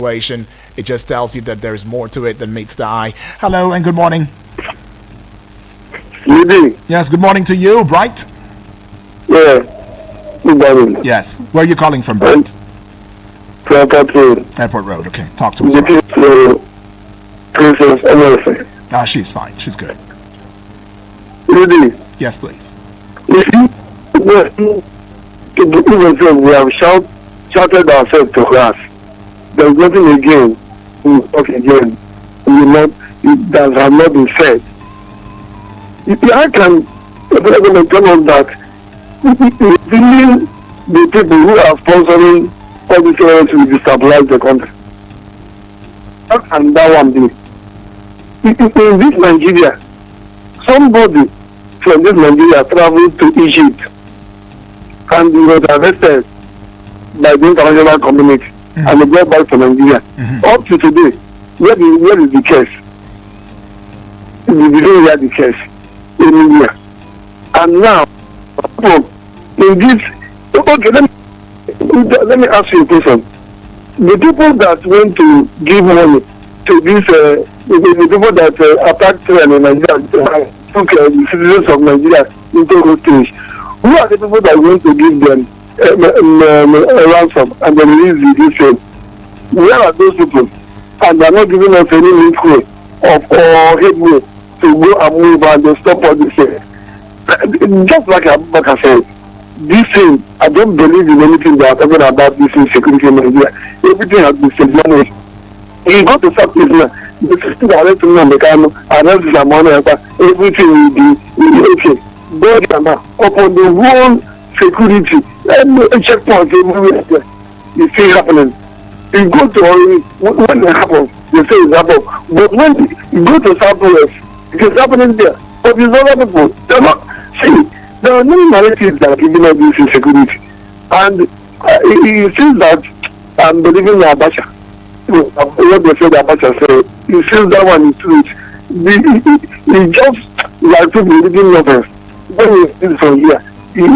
situation. It just tells you that there's more to it than meets the eye. Hello and good morning. Lady. Yes, good morning to you, Bright. Yeah, good morning. Yes, where are you calling from, Bright? Airport Road. Airport Road, okay. Talk to us. Princess America. She's fine. She's good. Lady. Yes, please. You see, we have shouted ourselves to class. There's nothing again. We talk again. That has not been said. I can tell us that really the people who are sponsoring all these areas will destabilize the country. How can that one be? In this Nigeria, somebody from this Nigeria traveled to Egypt and he was arrested by the international community. And they brought back to Nigeria. Up to today, where is the case? We didn't hear the case in India. And now, in this, okay, let me ask you a question. The people that went to give money to this, the people that attacked train in Nigeria, took the citizens of Nigeria into hostage, who are the people that went to give them ransom and then release this thing? Where are those people? And they are not giving us any link or headway to go and move and they stop all this thing. Just like I said, this thing, I don't believe in anything they are talking about this insecurity in Nigeria. Everything has been said. You go to South Africa, the system arrest me on the camera, arrest the money, everything will be okay. But now, upon the whole security, checkpoints everywhere there, you see happening. You go to when it happens, you say it's happening. But when you go to Southwest, it is happening there. But these other people, they're not. See, there are many narratives that are giving us this insecurity. And it seems that I'm believing in Abacha. What they said Abacha said, it seems that one is true. It's just like people reading novels. When you see from here, you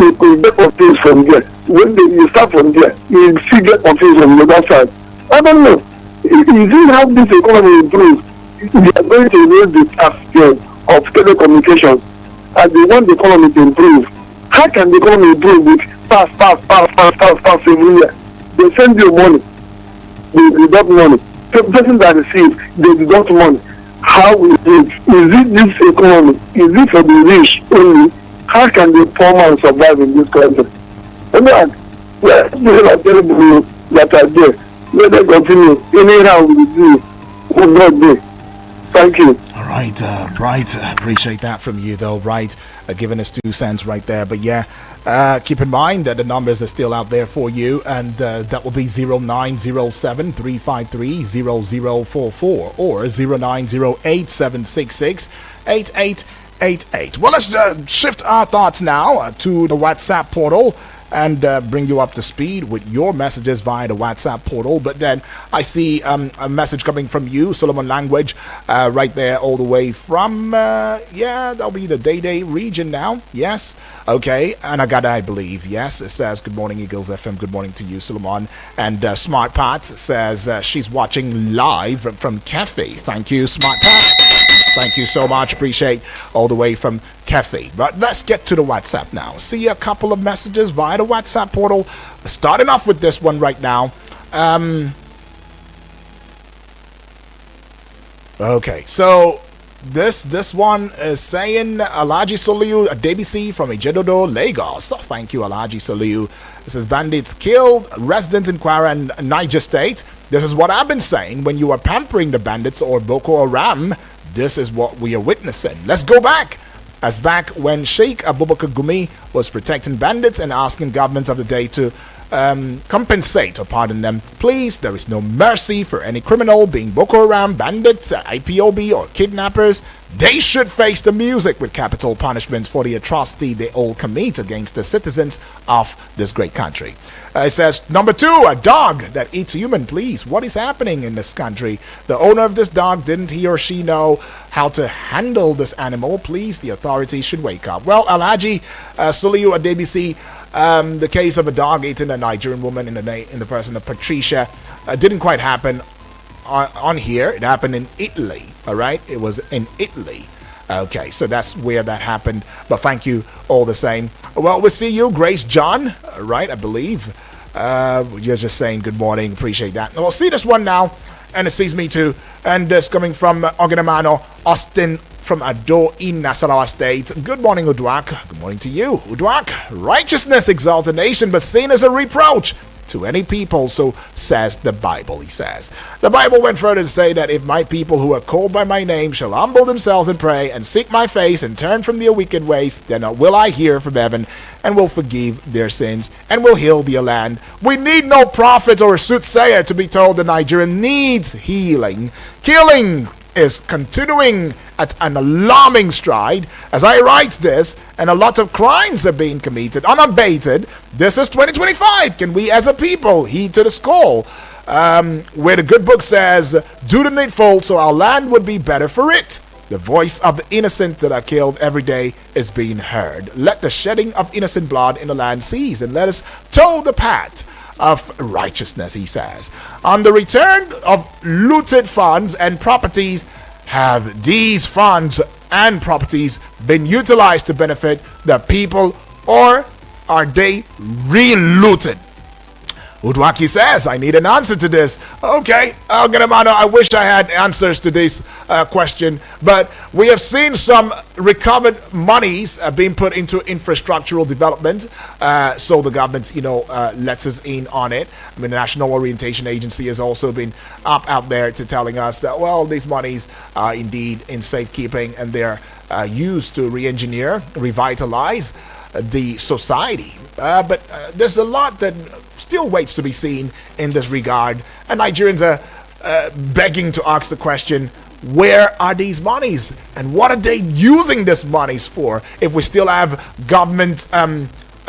get confused from there. When you start from there, you still get confused from the other side. I don't know. If you see how this economy improves, we are going to raise the tax of telecommunications, and they want the economy to improve. How can the economy improve with pass every year? They send you money, they deduct money. The person that receives, they deduct money. How is it? Is it this economy? Is it for the rich only? How can the poor man survive in this country? And then, well, people are terrible that are there. Let them continue. Anyhow, we do. Will not be. Thank you. All right, Bright. Appreciate that from you, though, Bright. Giving us 2 cents right there. But yeah, keep in mind that the numbers are still out there for you, and that will be 0907 353 0044 or 0908 766 8888. Well, let's shift our thoughts now to the WhatsApp portal and bring you up to speed with your messages via the WhatsApp portal. But then I see a message coming from you, Solomon Language, right there all the way from, that'll be the Day region now. Yes. Okay. Anagada, I believe. Yes. It says, good morning, Eagles FM. Good morning to you, Solomon. And Smart Pat says she's watching live from Cafe. Thank you, Smart Pat. Thank you so much. Appreciate all the way from Cafe. But let's get to the WhatsApp now. See a couple of messages via the WhatsApp portal. Starting off with this one right now. Okay, so this one is saying Alaji Soliu Adebisi from Ijedodo, Lagos. Thank you, Alaji Soliu. This is bandits killed residents in Kwara and Niger State. This is what I've been saying. When you are pampering the bandits or Boko Haram, this is what we are witnessing. Let's go back. As back when Sheikh Abubakar Gumi was protecting bandits and asking governments of the day to compensate or pardon them. Please, there is no mercy for any criminal, being Boko Haram, bandits, IPOB, or kidnappers. They should face the music with capital punishments for the atrocity they all commit against the citizens of this great country. It says, number 2, a dog that eats human. Please, what is happening in this country? The owner of this dog, didn't he or she know how to handle this animal? Please, the authorities should wake up. Well, Alhaji Suliu Adebisi, the case of a dog eating a Nigerian woman in the person of Patricia didn't quite happen on here. It happened in Italy. All right, it was in Italy. Okay, so that's where that happened. But thank you all the same. Well, we'll see you, Grace John. Right, I believe. You're just saying good morning. Appreciate that. We'll see this one now. And it sees me too. And this coming from Oganamano, Austin from Ado in Nasarawa State. Good morning, Udwak. Good morning to you, Udwak. Righteousness exalts a nation, but sin is a reproach to any people, so says the Bible, he says. The Bible went further to say that if my people who are called by my name shall humble themselves and pray and seek my face and turn from their wicked ways, then will I hear from heaven and will forgive their sins and will heal their land. We need no prophet or soothsayer to be told the Nigerian needs healing. Killing is continuing at an alarming stride. As I write this, and a lot of crimes are being committed unabated. This is 2025. Can we as a people heed to the call? Where the good book says, do the needful so our land would be better for it. The voice of the innocent that are killed every day is being heard. Let the shedding of innocent blood in the land cease, and let us toe the path of righteousness, he says. On the return of looted funds and properties, have these funds and properties been utilized to benefit the people, or are they re-looted? Udwaki says, I need an answer to this. Okay, Ganamano, I wish I had answers to this question, but we have seen some recovered monies being put into infrastructural development, so the government, lets us in on it. I mean, the National Orientation Agency has also been out there to telling us that, well, these monies are indeed in safekeeping, and they're used to re-engineer, revitalize the society. But there's a lot that still waits to be seen in this regard, and Nigerians are begging to ask the question, where are these monies and what are they using these monies for? If we still have government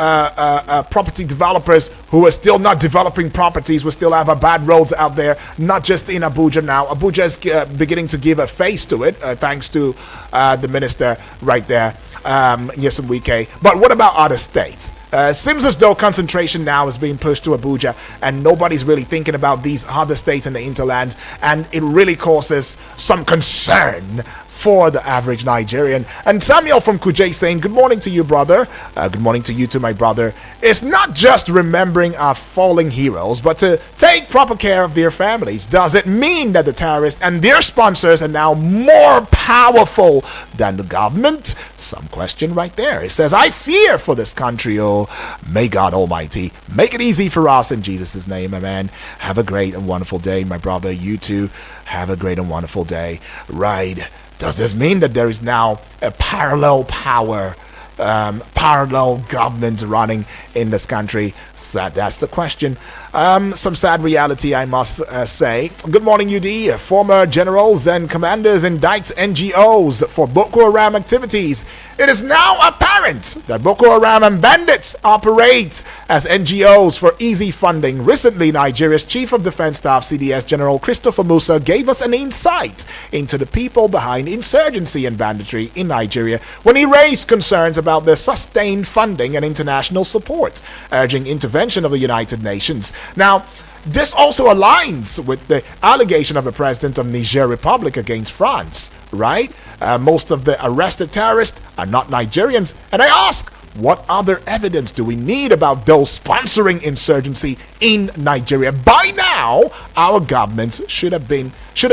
property developers who are still not developing properties, we still have bad roads out there, not just in Abuja now. Abuja is beginning to give a face to it, thanks to the minister right there, Nyesom Wike. But what about other states? Seems as though concentration now is being pushed to Abuja, and nobody's really thinking about these other states in the hinterlands, and it really causes some concern for the average Nigerian. And Samuel from Kuje saying, good morning to you, brother. Good morning to you too, my brother. It's not just remembering our fallen heroes, but to take proper care of their families. Does it mean that the terrorists and their sponsors are now more powerful than the government? Some question right there. It says, I fear for this country, oh. May God Almighty make it easy for us in Jesus' name, amen. Have a great and wonderful day, my brother. You too, have a great and wonderful day. Right. Does this mean that there is now a parallel power, parallel government running in this country? So that's the question. Some sad reality, I must say. Good morning, UD. Former generals and commanders indict NGOs for Boko Haram activities. It is now apparent that Boko Haram and bandits operate as NGOs for easy funding. Recently, Nigeria's Chief of Defense Staff, CDS General Christopher Musa, gave us an insight into the people behind insurgency and banditry in Nigeria when he raised concerns about their sustained funding and international support, urging intervention of the United Nations. Now, this also aligns with the allegation of the president of Niger Republic against France, right? Most of the arrested terrorists are not Nigerians. And I ask, what other evidence do we need about those sponsoring insurgency in Nigeria? By now, our government should have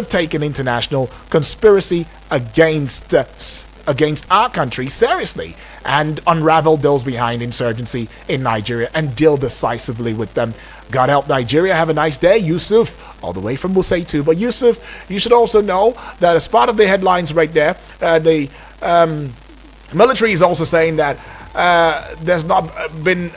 taken international conspiracy against our country seriously and unravel those behind insurgency in Nigeria and deal decisively with them. God help Nigeria. Have a nice day. Yusuf, all the way from Musei too. But Yusuf, you should also know that as part of the headlines right there, the military is also saying that there's not been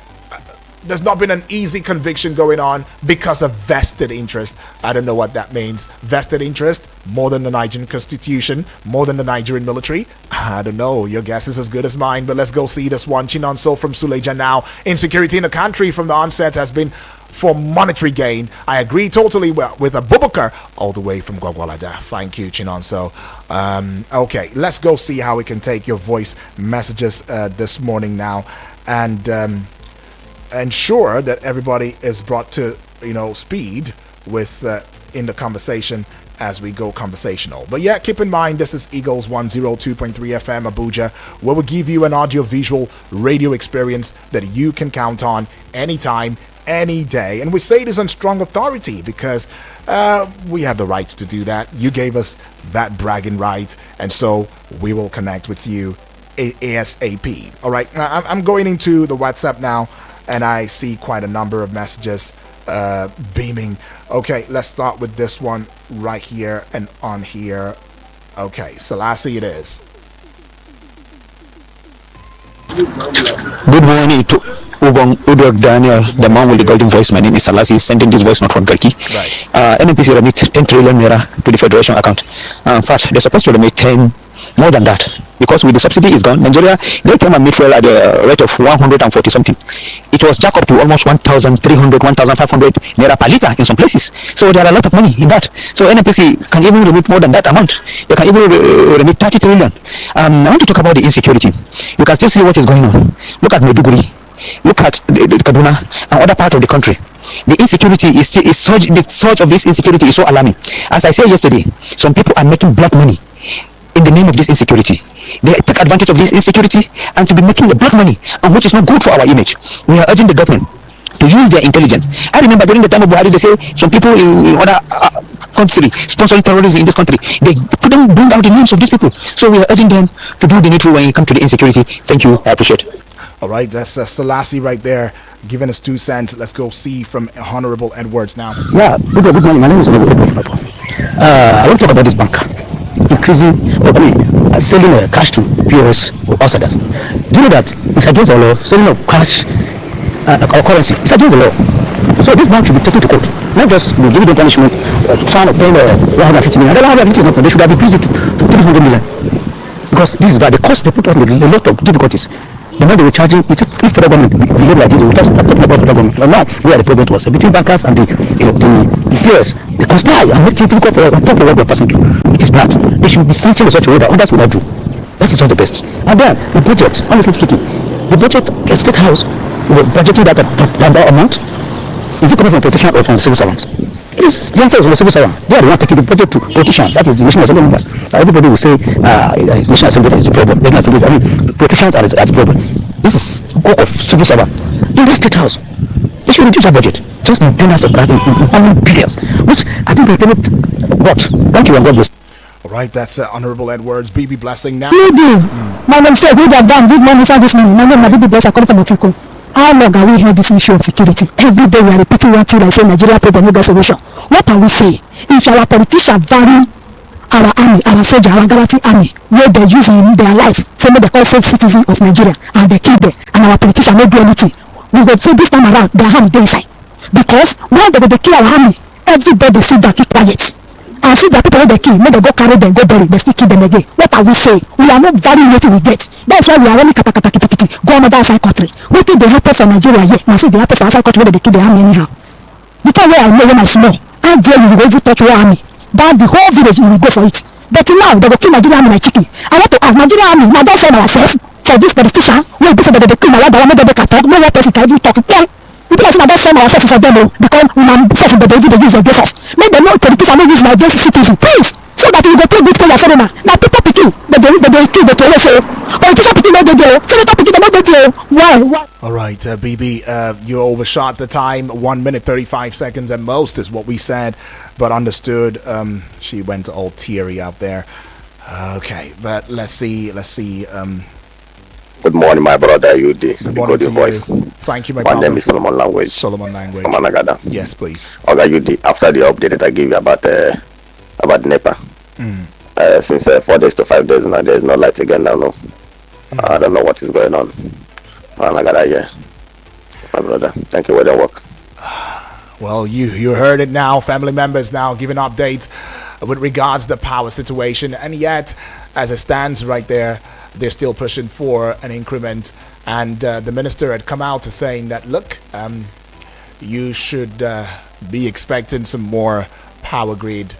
an easy conviction going on because of vested interest. I don't know what that means. Vested interest, more than the Nigerian constitution, more than the Nigerian military. I don't know. Your guess is as good as mine, but let's go see this one. Chinonso from Suleja now. Insecurity in the country from the onset has been for monetary gain. I agree totally with Abubakar, all the way from Gwagwalada. Thank you, Chinonso. Okay, let's go see how we can take your voice messages this morning now, and ensure that everybody is brought to speed with in the conversation as we go conversational. But yeah, keep in mind, this is Eagles 102.3 FM Abuja, where we give you an audio-visual radio experience that you can count on anytime, any day. And we say this on strong authority because we have the right to do that. You gave us that bragging right, and so we will connect with you ASAP. All right, I'm going into the WhatsApp now, and I see quite a number of messages beaming. Okay, let's start with this one right here and on here. Okay, Selassie it is. Good morning to Udog Daniel, the man with the golden voice. My name is Salasi, sending this voice note from Turkey. Right. NNPC remit 10 trillion naira to the federation account. In fact, they're supposed to remit 10 more than that, because with the subsidy is gone, Nigeria, they came and made fuel at the rate of 140 something. It was jacked up to almost 1,300, 1,500 naira per liter in some places. So there are a lot of money in that. So NNPC can even remit more than that amount. They can even remit 30 trillion. I want to talk about the insecurity. You can still see what is going on. Look at Maiduguri. Look at the Kaduna and other parts of the country. The insecurity is surge. The surge of this insecurity is so alarming. As I said yesterday, some people are making black money in the name of this insecurity. They take advantage of this insecurity and to be making the black money, and which is not good for our image. We are urging the government to use their intelligence. I remember during the time of Buhari, they say some people in other country sponsoring terrorism in this country, they couldn't bring out the names of these people. So we are urging them to do the needful when it comes to the insecurity. Thank you. I appreciate it. All right, that's Selassie right there giving us 2 cents. Let's go see from Honorable Edwards now. Yeah, good morning. My name is Honorable Edwards. I want to talk about this bank increasing, selling cash to POS or outsiders. Do you know that it's against the law, selling of cash or currency? It's against the law. So this bank should be taken to court, not just giving them punishment, fine of paying 150 million. That 150 is not, they should have increased it to 300 million. Because this is bad. The cost they put us in a lot of difficulties. The money they were charging, it's if federal government behave like this, we just start talking about federal government. But now, where the problem was between bankers and the POS, they conspire and make things difficult for us on top of what we're passing through. It is bad. They should be sanctioned in such a way that others will not do. That is not the best. And then, the budget, honestly speaking, the budget, the State House, we're budgeting that amount. Is it coming from politicians or from civil servants? The answer is from the civil servant. They are the one taking the budget to politicians. That is the National Assembly members. Everybody will say National Assembly is the problem. The National Assembly, politicians are the problem. This is work of civil servant. In the State House, they should reduce their budget. Just maintenance of that in billions, which I think they cannot what. Thank you and God bless. All right, that's Honorable Edwards. BB Blessing now. My name is Good morning, sir. This morning. My name is BB Blessing. I come from Otiko. How long have we heard this issue of security? Every day we are repeating one thing like saying Nigeria problem, no get solution. What are we saying? If our politicians value our army, our soldier, our galactic army, where they use in their life, so they call safe citizens of Nigeria, and they kill them, and our politicians don't do anything, we go say this time around their hand dey inside. Because when they go to kill our army, everybody sit down, keep quiet. And see that people when they kill, when they go carry them, go bury, they still kill them again. What are we saying? We are not valuing what we get. That's why we are only go another outside country. We think they happen for Nigeria here. Now see they happen for outside country where they kill the army anyhow. The time where I know when I small, I dare you go even touch war army. That the whole village you will go for it. But now they go kill Nigeria army like chicken. I want to ask Nigeria army, now don't send ourselves for this politician. We go for the kill my wife, no they can talk, no one person can even talk. Yeah. The people say that send ourselves for them because we man self the baby they use against us. Make them know politicians don't use my against citizens, please. So that we go play good player for them. Now people picking, they kill the police. Politician picking no they do. Senator picking no they do. Why? All right, BB, you overshot the time. 1 minute 35 seconds at most is what we said, but understood. She went all teary out there. Okay, but let's see. Good morning, my brother. Good morning to voice. you. Thank you, my My brother. name is Solomon Language. Solomon Language. From Anagada. Yes, please. Okay, after the update that I give you about NEPA, since 4 days to 5 days now, there is no light again now. No, I don't know what is going on. Anagada, yeah, my brother. Thank you for your work. Well, you heard it now. Family members now giving updates with regards to the power situation, and yet, as it stands right there, they're still pushing for an increment. And the minister had come out to saying that, look, you should be expecting some more power grid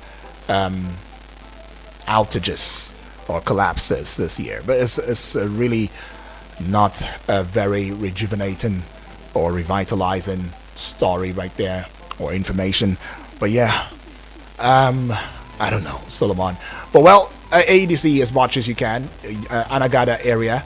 outages or collapses this year. But it's really not a very rejuvenating or revitalizing story right there, or information. But yeah, I don't know, Solomon. But well, ADC as much as you can. Anagada area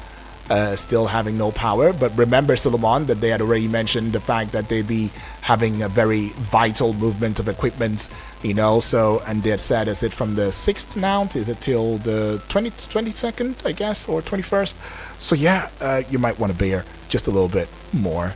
still having no power. But remember, Solomon, that they had already mentioned the fact that they'd be having a very vital movement of equipment, so, and they had said, is it from the 6th now? Is it till the 22nd, I guess, or 21st? So yeah, you might want to bear just a little bit more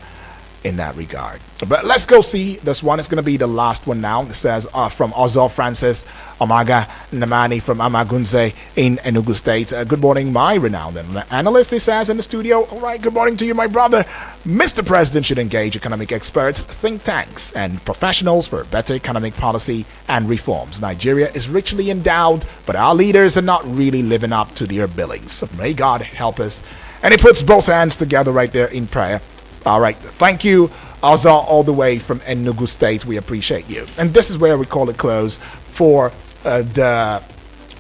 in that regard. But let's go see this one. It's going to be the last one now. It says from Ozo Francis Omaga Namani from Amagunze in Enugu State. Good morning, my renowned analyst, he says in the studio. All right, good morning to you, my brother. Mr. President should engage economic experts, think tanks, and professionals for better economic policy and reforms. Nigeria is richly endowed, but our leaders are not really living up to their billings. May God help us. And he puts both hands together right there in prayer. All right, thank you, Azar, all the way from Enugu State. We appreciate you. And this is where we call it close for the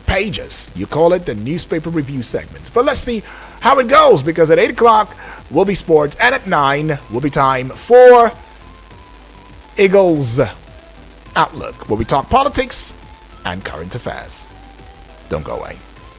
pages. You call it the newspaper review segment. But let's see how it goes, because at 8 o'clock will be sports, and at 9 will be time for Eagles Outlook, where we talk politics and current affairs. Don't go away.